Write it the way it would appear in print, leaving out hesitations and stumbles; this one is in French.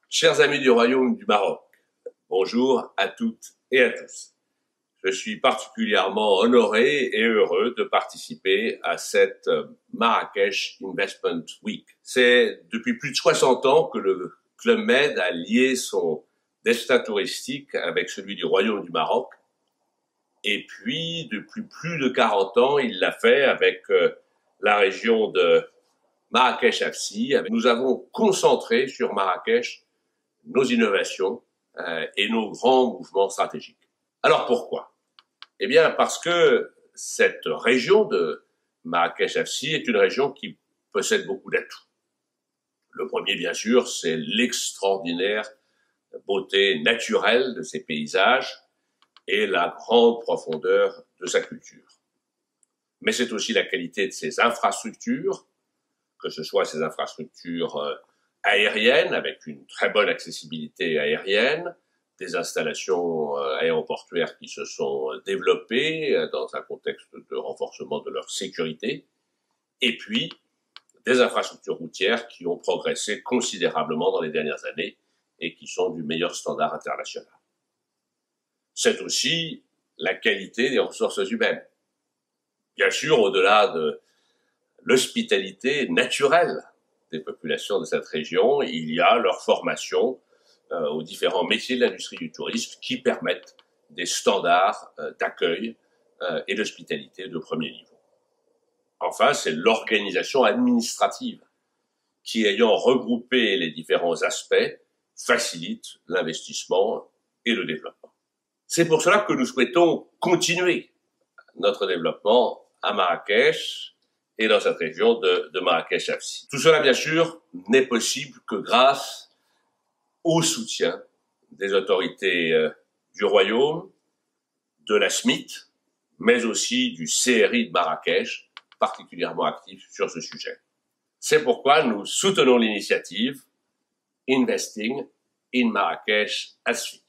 Chers amis du Royaume du Maroc, bonjour à toutes et à tous. Je suis particulièrement honoré et heureux de participer à cette Marrakech Investment Week. C'est depuis plus de 60 ans que le Club Med a lié son destin touristique avec celui du Royaume du Maroc. Et puis, depuis plus de 40 ans, il l'a fait avec la région de Marrakech-Afsi. Nous avons concentré sur Marrakech nos innovations et nos grands mouvements stratégiques. Alors pourquoi? Eh bien parce que cette région de Marrakech-Afsi est une région qui possède beaucoup d'atouts. Le premier, bien sûr, c'est l'extraordinaire beauté naturelle de ses paysages et la grande profondeur de sa culture. Mais c'est aussi la qualité de ses infrastructures, que ce soit ses infrastructures aériennes, avec une très bonne accessibilité aérienne, des installations aéroportuaires qui se sont développées dans un contexte de renforcement de leur sécurité, et puis des infrastructures routières qui ont progressé considérablement dans les dernières années et qui sont du meilleur standard international. C'est aussi la qualité des ressources humaines. Bien sûr, au-delà de l'hospitalité naturelle des populations de cette région, il y a leur formation aux différents métiers de l'industrie du tourisme qui permettent des standards d'accueil et d'hospitalité de premier niveau. Enfin, c'est l'organisation administrative qui, ayant regroupé les différents aspects, facilite l'investissement et le développement. C'est pour cela que nous souhaitons continuer notre développement à Marrakech et dans cette région de Marrakech-Afsi. Tout cela, bien sûr, n'est possible que grâce au soutien des autorités du Royaume, de la SMIT, mais aussi du CRI de Marrakech, particulièrement actif sur ce sujet. C'est pourquoi nous soutenons l'initiative Investing in Marrakech-Afsi.